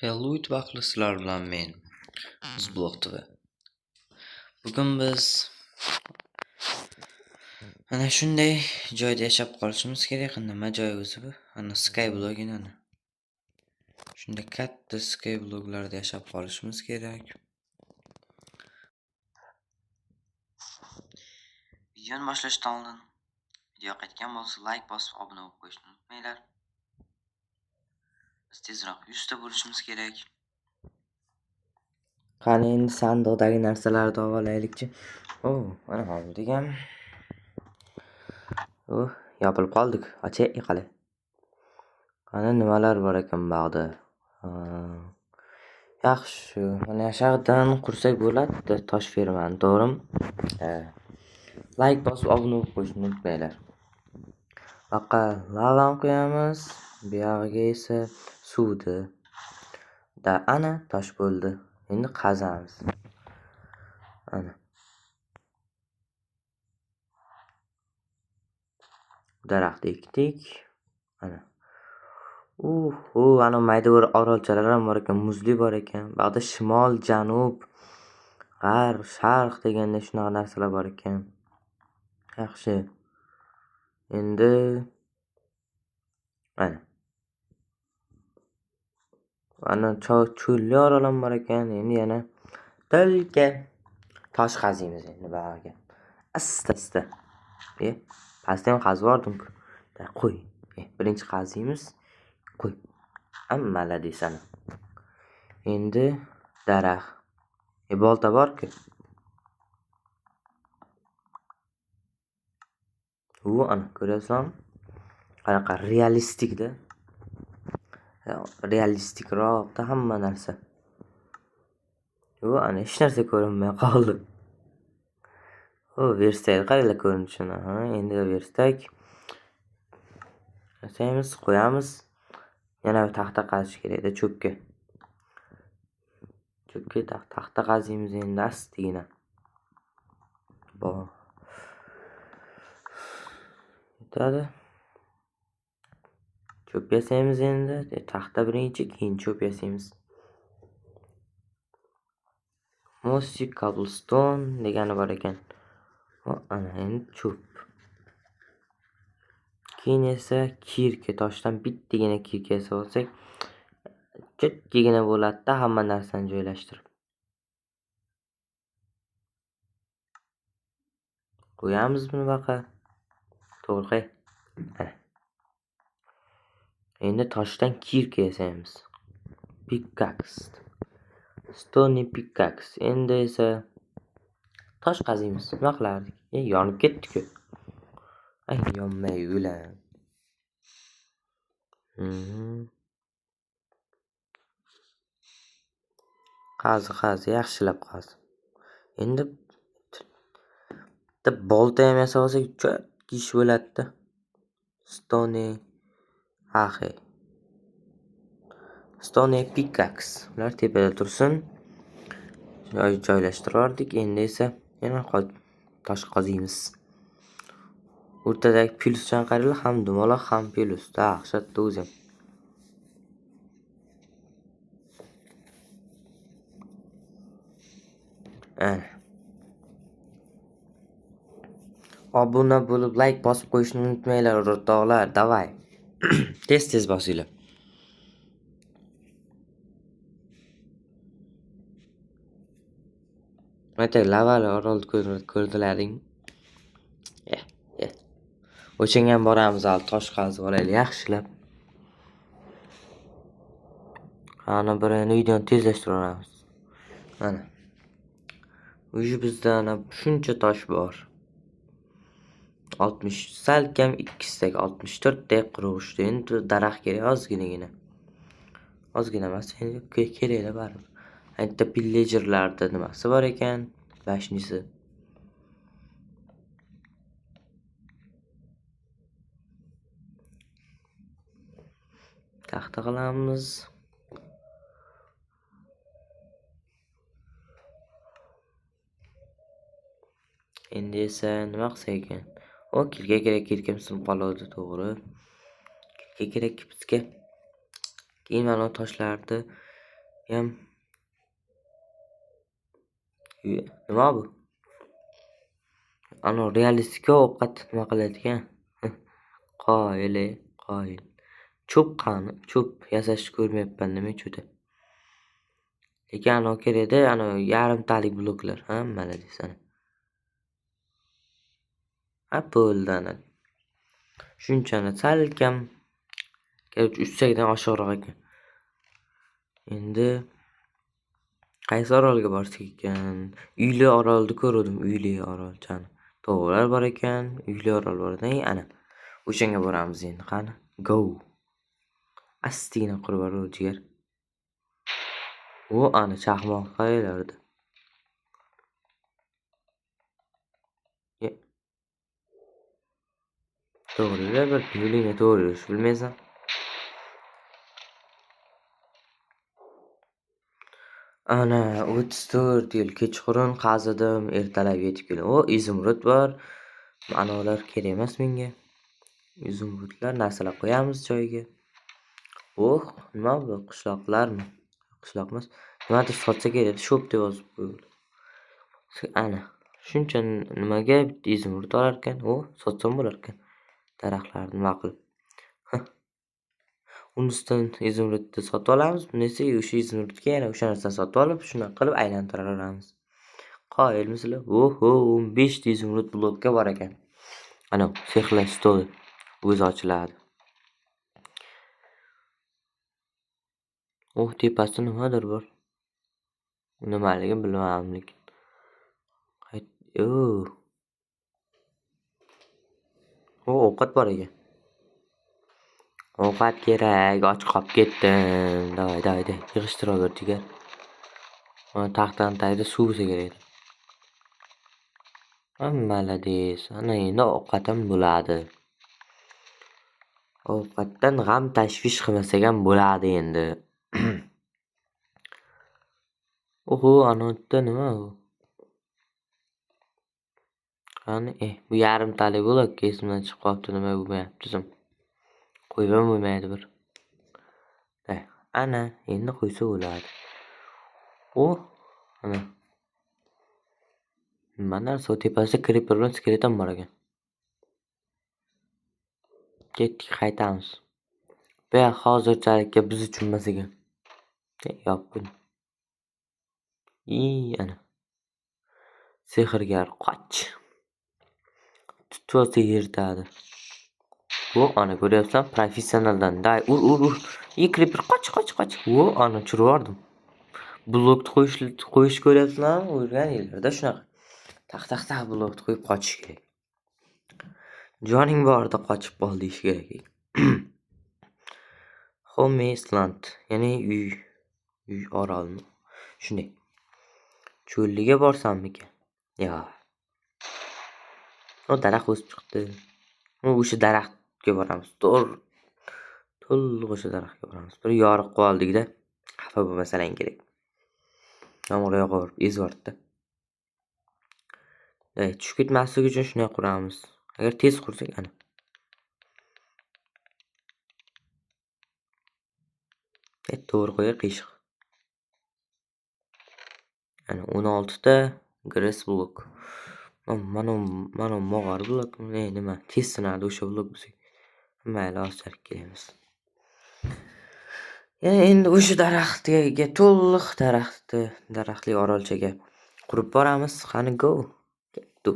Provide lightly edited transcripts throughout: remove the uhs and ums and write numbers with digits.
Hello ittifoqli sizlar bilan men Uzblock TV. Bugun biz ana shunday joyda yashab qolishimiz kerak. Nima joy o'zi bu? Ana Skyblock ana. Shunda katta Skyblocklarda yashab qolishimiz kerak. Videoni boshlashdan oldin video yoqayotgan bo'lsa like bosib obuna bo'lib qo'yishni unutmanglar. Biz tezroq 100 ta bo'lishimiz kerak. Qani endi sandiqdagi narsalarni olib olaylikchi. Mana oldik ham. Yopilib qoldik. Ochey, qale. Qani nimalar bor ekan bu yerda? Yaxshi, mana yashaqdan qursak bo'ladi, tosh fermani, to'g'rimi? Like bosib obuna bo'lib qo'yishni unutmanglar. Baqa lavan qo'yamiz, bu yog'iga esa suvni. Ana tosh bo'ldi. Endi qazamiz. Ana. Daraxt ekdik. Ana. Ana mayda bir orolchalar ham bor ekan, muzli bor ekan. Bu yerda shimol, janub, g'arb, sharq deganda shunaqa narsalar bor ekan. Yaxshi. Endi ana cho'lli orol ham bor ekan. Endi yana tilka tosh qaziymiz endi bu yerga. Asta-asta. Pastda ham qazib yordim-ku. Qo'y. Birinchi qaziymiz. Qo'y. Malades ana. Endi daraxt. Bolta bor-ku. Ana ko'ryapsizmi? Qanaqa realistik-da. Realistikroqda hamma narsa. Ana hech narsa ko'rinmay qoldi. Verstak qaranglar ko'rinishini. Endi verstak. Yasaymiz, qo'yamiz. Yana taxta qazish kerak-da, cho'pga. Cho'pga taxta qaziymiz endi asta-gina. Yetadi. Cho'p yasaymiz endi. Taxta birinchi, keyin cho'p yasaymiz. Mossy cobblestone degani bor ekan. Ana endi cho'p. Keyin esa kirka, toshdan bittagina kirka yasab olsak, cho'tgagina bo'ladi-da hamma narsani joylashtirib. Qo'yamiz buni baqa. To'g'ri. Endi toshdan kirka yasaymiz. Pickaxe. Stony pickaxe. Endi esa tosh qaziymiz. Nima qilardik? Yonib ketdi-ku. Yonmay o'lan. Qazi, yaxshilab qazi. Endi bolta ham yasab olsak, cho'tki ish bo'ladi-da. Stony pickaxe. Ular tepada tursin. Joylashtirib yordik. Endi esa yana tosh qaziymiz. O'rtadagi plyusdan qaranglar, ham dumaloq, ham plyus. Dahshatda o'zi. Obuna bo'lib, like bosib qo'yishni unutmanglar, o'rtoqlar. Davay. Tez bosinglar. Mana lavali orolni ko'rdilaring. O'shanga ham boramiz, hali tosh qazib olaylik yaxshilab. Ana birini videoni tezlashtiramiz. Mana. O'sha bizda ana shuncha tosh bor. 60 salkam 2 64 ta quruqishdi. Endi daraxt kerak ozginagina. Ozgina emas, endi keraklar baribir. Aytda pillagerlarda nimasi bor ekan? 5-nisi. Taxta qilamiz. Endi esa nima qilsak ekan? Kirga kerak, kirkam sinib qoladi, to'g'ri. Kirga kerak bizga. Keyin mana toshlarni ham nima bu? Ana realistik ovqat nima qiladigan? Qoyil. Cho'p qani? Cho'p yasashni ko'rmayapman nima cho'ta. Lekin ana kerakda, ana yarimtalik bloklar, ha, malades ana. bo'ldi ana. Shunchani salkam kelib uchsakidan oshiqroq ekan. Endi qaysi orolga borsak ekan? Uyli orolni ko'rdim, uyli orolchani. Tog'lar bor ekan, uyli orol bor ekan, ana. O'shanga boramiz endi, qani? Go. Astigina qurib borur jigar. Ana chaqmoq qayerlarda? To'g'ri, bir yo'lingga to'g'ri yurish bilmaysan. Ana 34 yil kechqurun qazidim, ertalab yetib keldim. Izumrud bor. Mana ular kerak emas menga. Izumrudlar narsalar qo'yamiz joyiga. Nima bu? Qishloqlarmi? Qishloq emas. Nimadir sotsa kerak, shop deb yozib qo'ydi. Ana shuncha nimaga bitta izumrud olar ekan? Sotsam bo'lar ekan. Daraxtlarni nima qilib. Unisidan izumrudni sotib olamiz. Bunisi o'sha izumrudga yana o'sha narsani sotib olib, shunaqa qilib aylantiraveramiz. Qoyilmisizlar? 15 ta izumrud blokka bor ekan. Ana sehrli stol o'zi ochiladi. Tepasida nimadir bor. Nimaligini bilmadim lekin. Ovqat bor ekan. Ovqat kerak, och qolib ketdim. Davay, yig'ishtiraver jigar. Mana taxtani tagida suv bo'lsa kerak. Malades. Ana endi ovqat ham bo'ladi. Ovqatdan g'am tashvish qilmasak ham bo'ladi endi. Ana yerda nima bu? Qani, bu yarimtalik bo'lak esimdan chiqib qolibdi, nima bo'lmayapti desam. Qo'yib ham bo'lmaydi bir. Ana, endi qo'ysa bo'ladi. Ana. Mana shu tepasida creeper bilan skelet ham bor ekan. Ketdik, qaytamiz. Bu hozirchalikka biz uchun emas ekan. Yopib. Ana. Sehrgar qoch. Tutsa yirtadi. Ana ko'ryapsan, professionaldan. Ur. Creeper qoch. Ana chirib yubordim. Blokni qo'yish ko'ryapsizlarmi? O'rgan yillarda shunaqa. Taq blokni qo'yib qochish kerak. Joning borida qochib qol deyish kerak. Homeland, ya'ni uy orolmi? Shunday. Cho'lliga borsammikan? Daraxt o'sib chiqdi. O'sha daraxtga boramiz. To'liq o'sha daraxtga boramiz. Bir yoriq qoldikda, xafa bo'lmasalang kerak. Yomg'ir yog'ib, ezvordi. Tushib ketmasligi uchun shunday quramiz. Agar tez qursak ana. To'g'ri qo'yar qiyshiq. Ana 16 ta grass block. Mana mog'or blok. Nima? Tez sinadi o'sha blok bo'lsa. Mayli, osarib kelamiz. Endi o'sha daraxtga to'liq daraxtli orolchaga qurib boramiz. Qani go. Ketdi.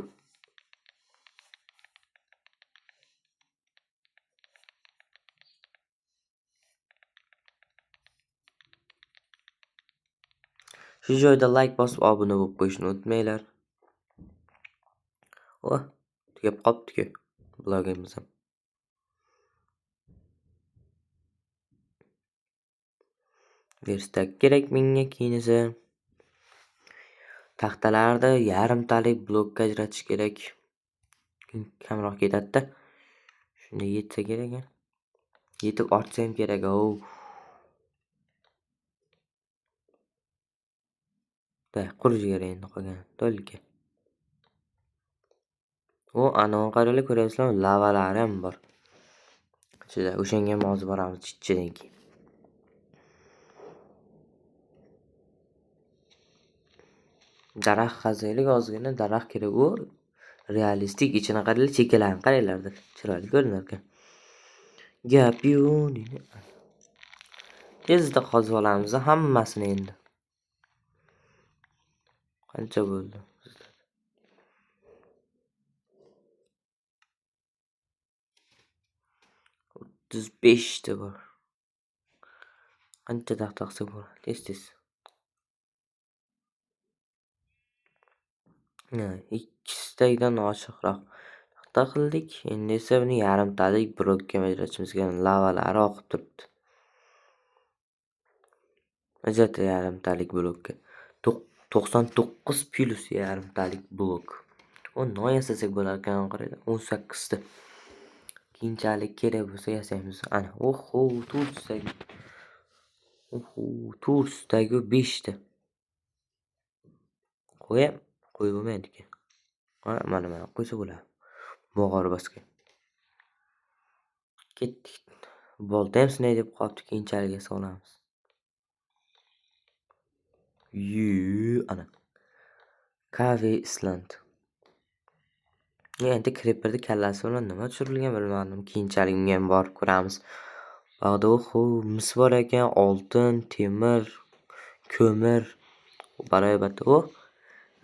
Shu joyda like bosib, obuna bo'lib qo'yishni unutmanglar. Tugab qopti-ku blogimiz ham. Verstak kerak menga keyinisi. Taxtalarda yarimtalik blokka ajratish kerak. Kamroq ketadi-da. Shunda yetsa kerak. Yetib ortsa ham kerak. Qurish kerak endi qolgan to'lga. Ana qaranglar, ko'ryapsizlarmi? Lavalari ham bor. O'shanga ham hozir boramiz ichidan keyin. Daraxt qazaylik, ozgina daraxt kerak. U realistik, ichini qaranglar, chekkalarini qaranglar, chiroyli ko'rinar ekan. Gap yo'q deydi. Tezda qozib olamiz hammasini endi. Qancha bo'ldi? 35 ta bor. Qancha taxta qilsak bo'ladi? Tez. Ikkitadan oshiqroq taxta qildik. Endi esa buni yarimtalik blokka ajratishimiz kerak. Lavalari oqib turibdi. Ajratdi yarimtalik blokka. 99 plus yarimtalik blok. O non yasasak bo'lar ekan, qaranglar. 18 ta. Keyinchalik kerak bo'lsa yasaymiz. Ana, to'rtdagi 5 ta. Qo'yib bo'lmaydi ekan. Mana qo'ysa bo'ladi. Mog'or bosgan. Ketdik. Bolta ham sinay deb qolibdi, keyinchalik yasa olamiz. Ana. Cafe Island. Endi creeperni kallasi bilan nima tushirilgan bilmadim. Keyinchalik unga ham borib ko'ramiz. Bog'da mis bor ekan, oltin, temir, ko'mir, barobatda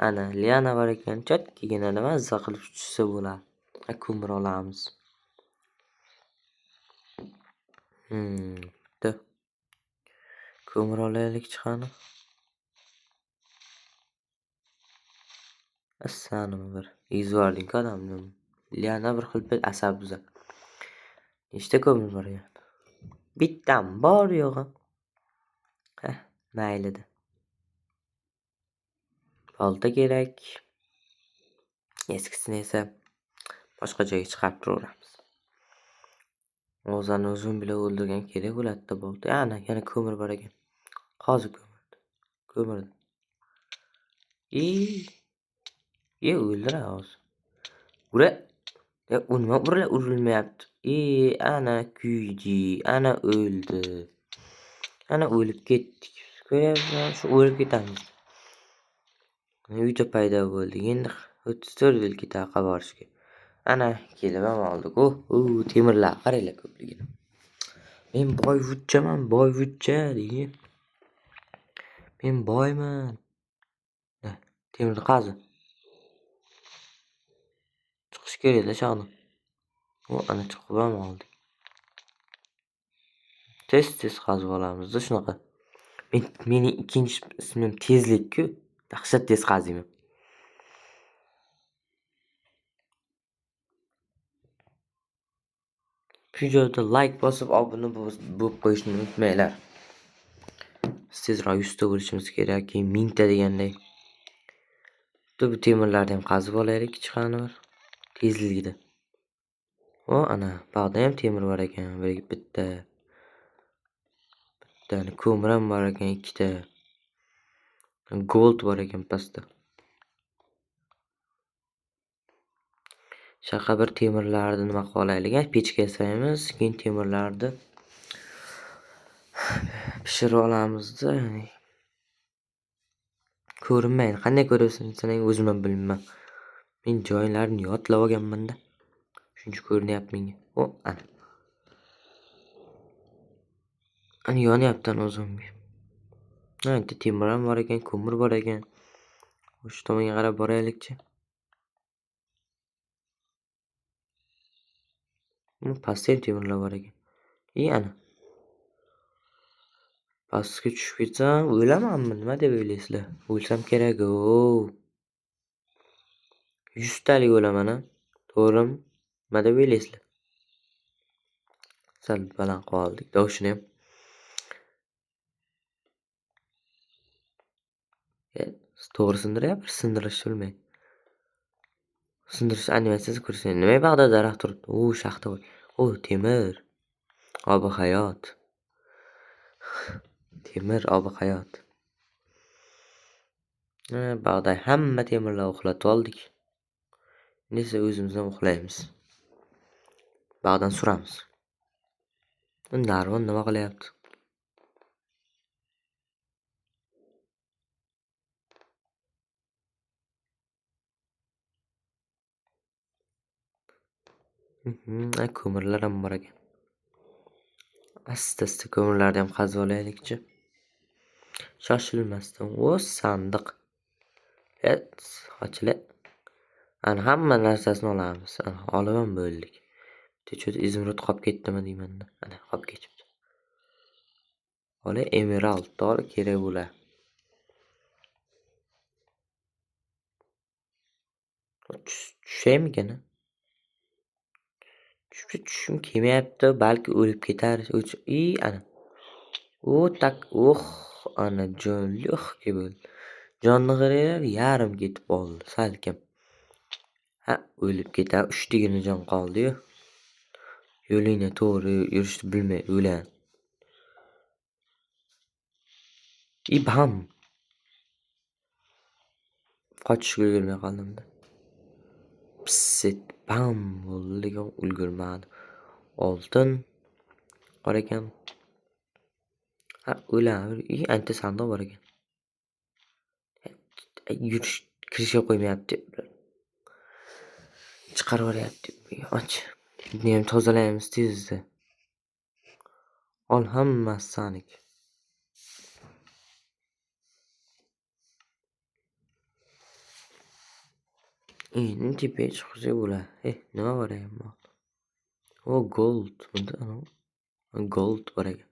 ana liana bor ekan. Chotkigina mazza qilib tushsa bo'ladi. Ko'mir olamiz. Ko'mir olaylik chiqani. Aslanimi bir izvording odamni. Liana bir xil asab buzar. Nechta ko'mir bor ekan? Bittam bor yo'g'i. Maylida. Bolta kerak. Eskisini esa boshqa joyga chiqarib turaveramiz. O'zani o'zim bilan o'ldirgan kerak bo'ladi-da bolta. Ana, yana ko'mir bor ekan. Qozi ko'mir. O'ldira hozir. Ura. U nima urilmayapti? Ana kuydi, ana o'ldi. Ana o'lib ketdik. Ko'ryapsizmi? Shu o'lib ketamiz. Uyda paydo bo'ldi. Endi 34 yil ketadi borishga. Ana kelib ham oldik. Temirlar qaranglar ko'pligini. Men boyvutcha deydi. Men boyman. Temirni qazi. Chiqish kerak-da shuni. Ana chiqib ham oldik. Tez qazib olamiz-da shunaqa. Mening ikkinchi ismim tezlik-ku. Dahshat tez qaziyman. Videoda like bosib, obuna bo'lib qo'yishni unutmanglar. Tezroq 100 ta bo'lishimiz kerak, keyin 1000 ta deganday. Bu temirlarni ham qazib olaylik, chiqani bir tezligida. Ana, bog'da ham temir bor ekan, bitta. Bittani ko'mir ham bor ekan, ikkita. Gold bor ekan pastda. Shaqa bir temirlarni nima qilib olaylik, pechka yasaymiz, keyin temirlarni pishirib olamiz-da. Ko'rinmaydi. Qanday ko'rasan, o'zim ham bilmayman. Men joylarni yodlab olganman-da. Shuncha ko'rinyapti menga. Ana. Ana yonyapti o'zim. Bitta temir ham bor ekan, ko'mir bor ekan. O'sha tomonga qarab boraylik-chi. Pastda temirlar bor ekan. Ana. Pastga tushib ketsam, o'lamanmi? Nima deb o'ylaysizlar? O'lsam kerak-ku. 100 talik o'laman-a. To'g'rimi? Nima deb o'ylaysizlar? Sal baland qoldik. Doshini ham. To'g'ri sindiryapti, sindirishni bilmaydi. Sindirish animatsiyasi ko'rsangiz, nima bog'da daraxt turibdi? Shaxta bor. Temir. Obi hayot. Temir obi hayot. Bog'da hamma temirlarni uxlatib oldik. Nesa o'zimiz ham uxlaymiz. Bog'dan suramiz. Narvon nima qilyapti? Ko'mirlar ham bor ekan. Asta ko'mirlarni ham qazib olaylikchi. Shoshilmasdan. Sandiq. Ochila. Ana hamma narsasini olamiz. Ana olib ham bo'ldik. Bitta izmurod qolib ketdimi deyman-da. Ana qolib ketibdi. Ola emerald kerak bo'lar. Tushaymikan? Tushim kelmayapti. Balki o'lib ketar. Ana. Ana jonli bo'ldi. Jonni qaranglar, yarim ketib qoldi, salkam. O'lib ketar. 3 tigina jon qoldi-yu. Yo'lingni to'g'ri yurishni bilmay o'lan. Bam. Qochishga ulgurmay qoldim-da. Psit bam bo'ldi, lekin ulgurmadi. Oltin bor ekan. O'lan. Ancha sandiq bor ekan. Yurish kirishga qo'ymayapti. Chiqarib yuboryapti. Och. Buni ham tozalaymiz tezda. Ol hammasi saniki. Endi tepaga chiqsa bo'ladi. Nima bor ekan bu? Gold. Bunda gold bor ekan.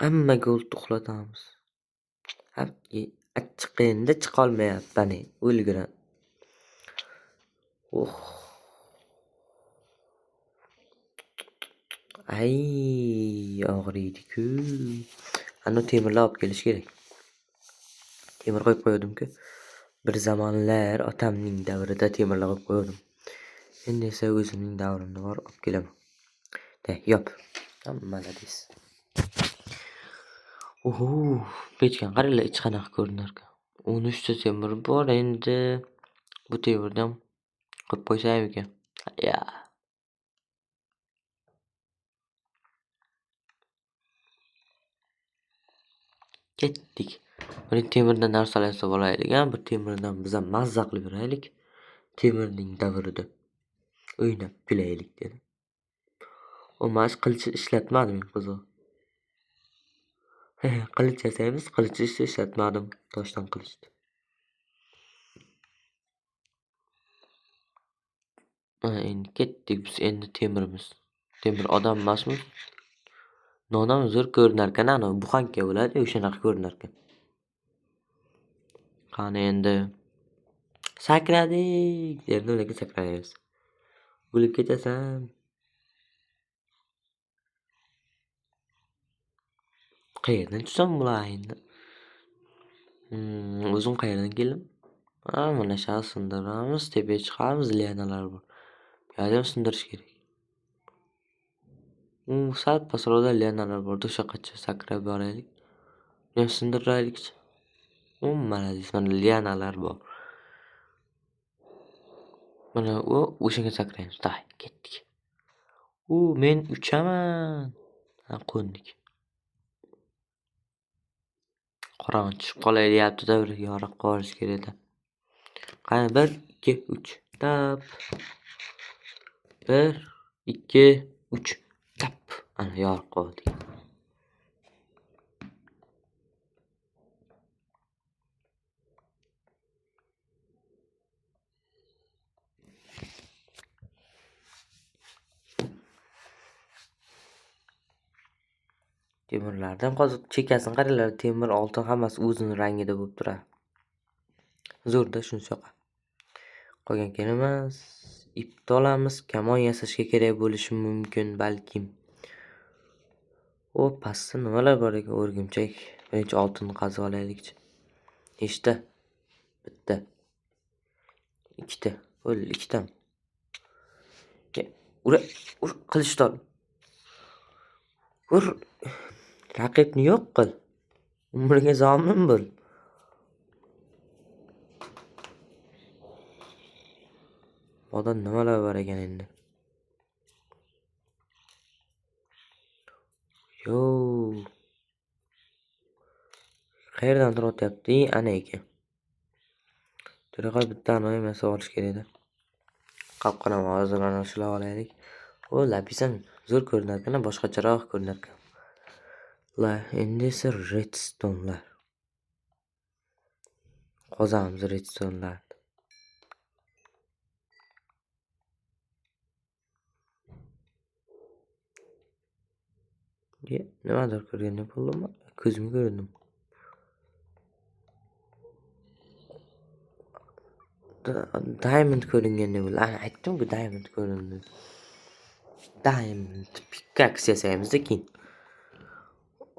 Hamma gold uxlatamiz. Chiqindi chiqolmayapti. O'lgiran. Og'riydi-ku. Ana temirlar olib kelish kerak. Temir qo'yib qo'ydim-ku. Bir zamonlar otamning davrida temirlar qo'yib qo'ydim. Endi esa o'zimning davrimda bor, olib kelaman. Yop. Malades. Pechkan qaranglar, ichi qanaqa ko'rinar ekan. 13 ta temir bor. Endi bu temirdan qo'yib qo'ysam ekan. Ketdik. Bir temirdan narsalar olib olaylik. Bir temirdan biz ham mazza qilib yuraylik. Temirning davrida o'ynab kulaylik dedi. Mas qilich ishlatmadim qiziq. Qilich yasaymiz, qilich ishlatmadim. Toshdan qilichdi. Endi ketdik biz, endi temirimiz. Temir odam emasmiz. Nonam zo'r ko'rinar ekan, buxanka bo'ladi, o'shanaqa ko'rinar ekan. Qani endi sakradik, derdim, lekin sakraymiz. O'lib ketasan. Qayerdan tushsam bo'ladi endi? O'zim qayerdan keldim? Mana shu sindiramiz, tepaga chiqamiz, lianalar bor. Bu yerda ham sindirish kerak. Sal pastroqda lianalar bor, o'sha yoqqacha sakrab boraylik. Buni ham sindiraylikchi. Malades, mana lianalar bor. Mana o'shanga sakraymiz. Ketdik. Men uchaman. Qo'ndik. Qorong'i tushib qolay deyapti-da, bir yorug' qolish kerak-da. Qani 1 2 3 tap. 1 2 3 tap. Ana yorug' qoldik. Temirlardan hozir chekasini qaranglar, temir, oltin hammasi o'zining rangida bo'lib turadi. Zo'rda shuncha. Qolgan kelamiz. Ipni olamiz, kamon yasashga kerak bo'lishi mumkin balkim. Pastda nimalar bor ekan? O'rgimchak. Birinchi oltinni qazib olaylikchi. Nechta? Bitta. Ikkita. Bo'ldi, ikkitami? Ur qilichdan. Raqibni yo'q qil. Umriga zomin bo'l. Odam nimalar bor ekan endi? Qayerdan turatyapti? Ana ekan. Turaqa bitta anoyi masa olish kerak-da. Qop-qora mavzularni ushlab olaylik. O, lapisam zo'r ko'rinar ekan, boshqacharoq ko'rinar ekan. Endi esa redstone'lar. Qozamiz redstone'lar. Nimadir ko'rganda bo'ldimmi? Ko'zimga ko'rindim. Diamond ko'ringanda bo'ldi. Aytdim-ku diamond ko'rindi. Diamond pickaxe yasaymiz keyin.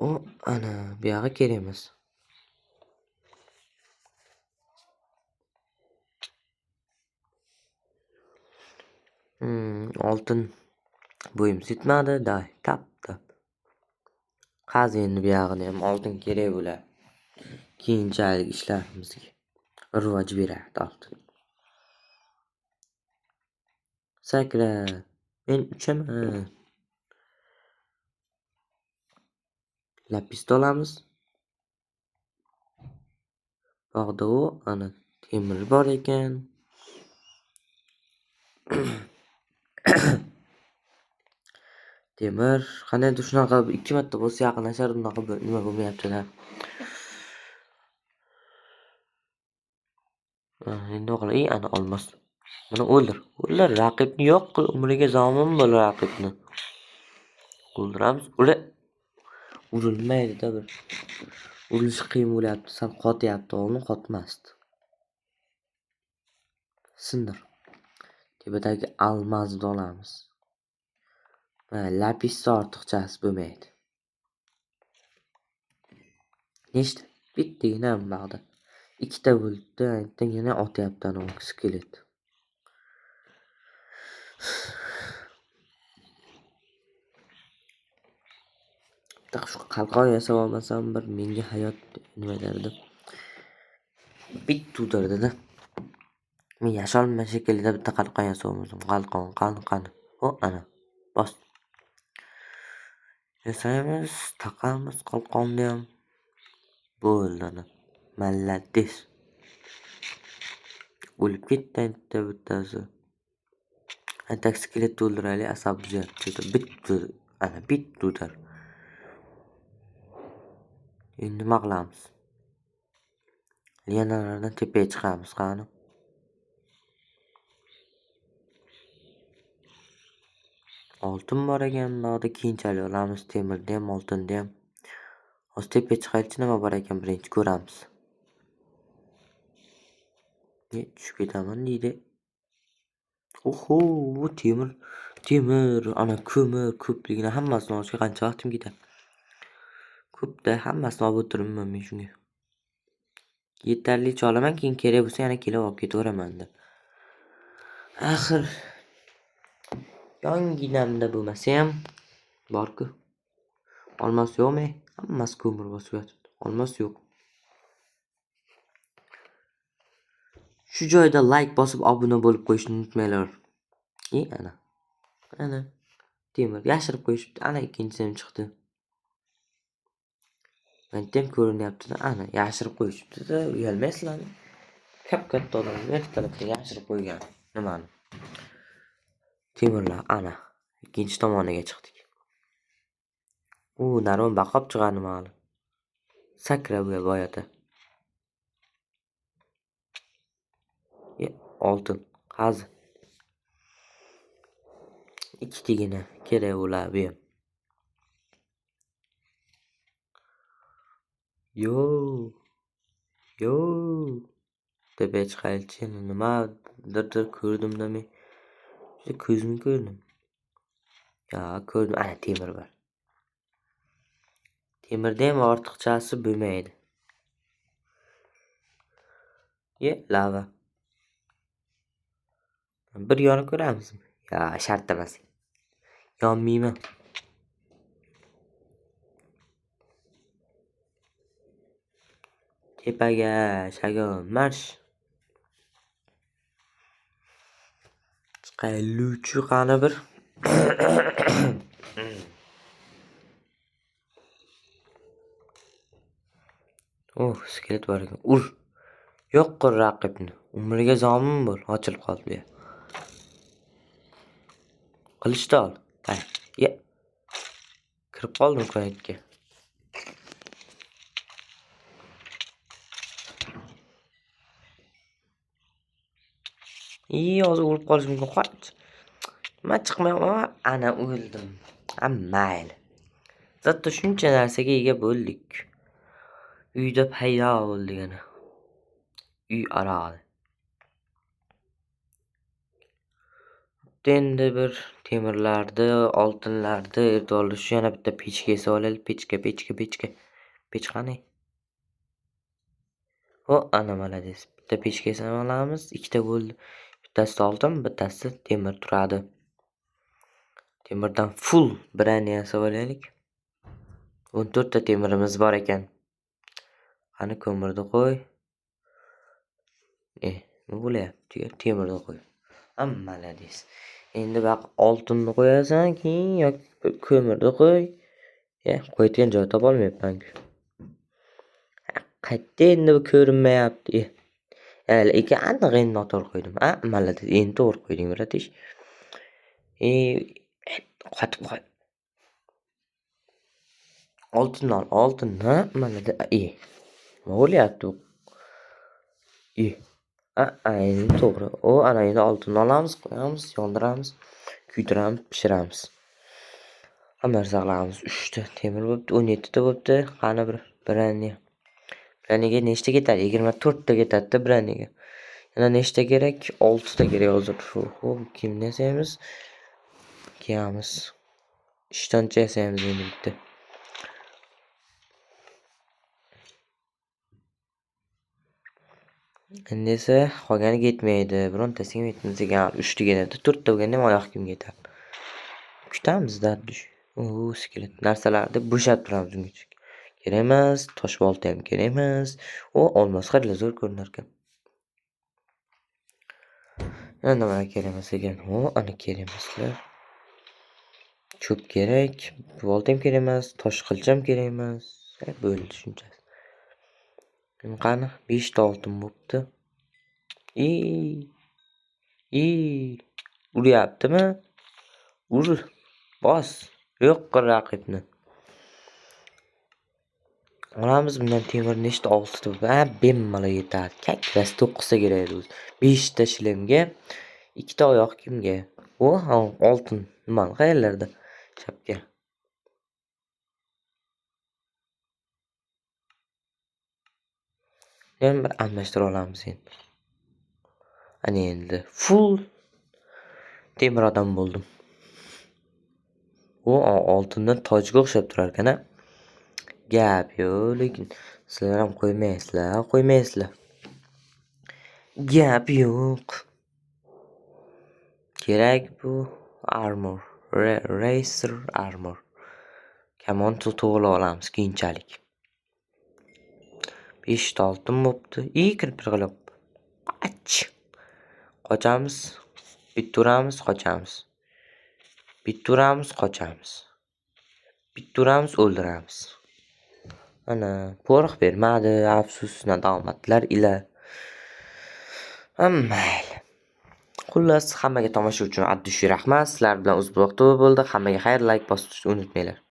O, ana bu yoqqa kerakmas. Oltin bo'yimiz yetmadi, tap. Qazi endi bu yog'ini ham oltin kerak bo'ladi. Keyinchalik ishlarimizga rivoj beradi oltin. Sakra. Men uchaman. Lapis olamiz. Bog'da ana temir bor ekan. Temir qanday shunaqa 2 marta bo'lsa yaqinlashar, unaqa nima bo'lmayapti-da. Endi o'g'lay, ana olmos. Buni o'ldir. Raqibni yo'q qil, umriga zomin bo'l raqibni. O'ldiramiz. Urilmaydi-da bir. Urilishi qiyin bo'lyapti, sal qotyapti, o'g'lim qotmasdi. Sindir. Tepedagi almazni olamiz. Lapisda ortiqchasi bo'lmaydi. Nechta? Bittagina bog'da. 2 ta bo'ldi, yana otyapti ana skelet. Shu qalqon yasab olmasam bir menga hayot nima derdi. Bittudirdi-da. Men yasholmay shekilli bitta qalqon yasabmiz. Qalqon. O, ana. Bos. Yasaymiz, taqamiz qalqonni ham. Bo'ldi ana. Malladis. O'lib ketdi bittasi. Atak skeletni o'ldiraylik, asab buzyapti. Bittudir. Endi nima qilamiz? Lianalardan tepaga chiqamiz, qani. Oltin bor ekan, bunda keyinchalik olamiz, temirni ham, oltinni ham. Hozir tepaga chiqaylik, nima bor ekan birinchi ko'ramiz. Tushib ketaman deydi. Oho, bu temir, ana ko'mir, ko'pligini hammasini olishga qancha vaqtim ketadi? Ko'pda hammasini olib o'tiribman men shunga. Yetarlicha olaman, keyin kerak bo'lsa yana kelib olib ketaveraman-da. Axir yonginamda bo'lmasa ham bor-ku. Olmos yo'qmi? Hammasi ko'mir bosib yotibdi. Olmos yo'q. Shu joyda like bosib obuna bo'lib qo'yishni unutmanglar. Ana. Temir yashirib qo'yishibdi. Ana ikkinchisi ham chiqdi. Menda ham ko'rinyapti-da. Ana yashirib qo'yishibdi-da. Uyalmaysizlarmi? Katta odamlar vertolyotga yashirib qo'ygan. Nimani? Temirlar ana ikkinchi tomoniga chiqdik. Narvon baqab chiqadi mali. Sakra bu boyata. Oltin, qazi. 2 tigina kerak bo'ladi bu ham. Yo. Tepaga chiqaylik. Nimadir ko'rdim-da men. Ko'zimga ko'rdim. Ko'rdim. Ana temir bor. Temirda ham ortiqchasi bo'lmaydi. Lava. Bir yonib ko'ramizmi? Shart emas. Yonmayman. Tepaga shagon marsh. Chiqaylik qani bir. Skelet bor ekan. Yo'q qil raqibni. Umriga zomin bo'l. Ochilib qoldi bu. Qilichni ol. Ha, ya. Kirib qoldim ko'nakka. Hozir o'lib qolish mumkin. Qoch. Men chiqmayapman. Ana o'ldim. Mayli. Zato shuncha narsaga ega bo'ldik. Uyda paydo bo'ldi yana. Uy arali. Endi bir temirlarni, oltinlarni ertolish yana bitta pechka solaylik. Pechka. Pech qani? Ana malades. Bitta pechka olamiz. Ikkita bo'ldi. Bittasi oltin, bittasi temir turadi. Temirdan full braniya solaylik. 14 ta temirimiz bor ekan. Qani ko'mirni qo'y. Nima bo'lyapti? Temirni qo'y. Malades. Endi baq oltinni qo'yasan, keyin yoki ko'mirni qo'y. Qo'yadigan joy topolmayapman-ku. Qayerda endi bu ko'rinmayapti. Lekin aniq endi noto'g'ri qo'ydim. Malades. Endi to'g'ri qo'yding, bratish. Qotib qo'y. Oltinni ol, oltinni. Malades. Nima bo'lyapti bu? Endi to'g'ri. Ana endi oltinni olamiz, qo'yamiz, yondiramiz, kuydiramiz, pishiramiz. Hamma narsa qilamiz. 3 ta temir bo'pti, 17 ta bo'pti. Qani bir braniya. Braniyaga nechta ketadi? 24 ta ketadi-da braniyaga. Yana nechta kerak? 6 ta kerak hozir. Kimni yasaymiz? Kiyamiz. Ishtoncha yasaymiz endi bitta. Endi esa qolgani ketmaydi. Birontasiga yetmasa ekan, 3 ta ketadi. 4 ta bo'lganda ham oyoq kiyim ketadi. Kutamiz dardish. Skelet narsalarni bo'shatib turamiz ungacha. Kerak emas, tosh bolta ham kerak emas. Olmos qadar zo'r ko'rinar ekan. Yana nima kerak emas ekan? Ana kerak emaslar. Cho'p kerak, bolta ham kerak emas, tosh qilch ham kerak emas. Bo'ldi shunchasi. Qani 5 ta oltin bo'pti. Uryaptimi? Ur. Bos. Yo'q qil raqibni. Olamiz bundan temir nechta 6 ta. Bemalol yetadi. Kakrasi 9 ta kerak edi o'zi. 5 ta shlemga, 2 ta oyoq kiyimga. Oltin. Nima qayerlarda? Chapga. Yana bir almashtira olamiz endi. Ana endi full temir odam bo'ldim. Oltindan tojga o'xshab turar ekan-a. Gap yo'q, lekin sizlar ham qo'ymaysizlar. Gap yo'q. Kerak bu armor, racer armor. Kamon to'g'ri olamiz keyinchalik. 5 ta oltin bo'pti. Kirib qilib. Qochamiz. Bitturamiz, qochamiz. Bitturamiz, qochamiz. Bitturamiz, o'ldiramiz. Ana, porox bermadi, afsus, nadomatlar ila. Mayli. Xullas, hammaga tomosha uchun addish rahmat. Sizlar bilan o'zboqda bo'ldi. Hammaga xayr, like bosishni unutmanglar.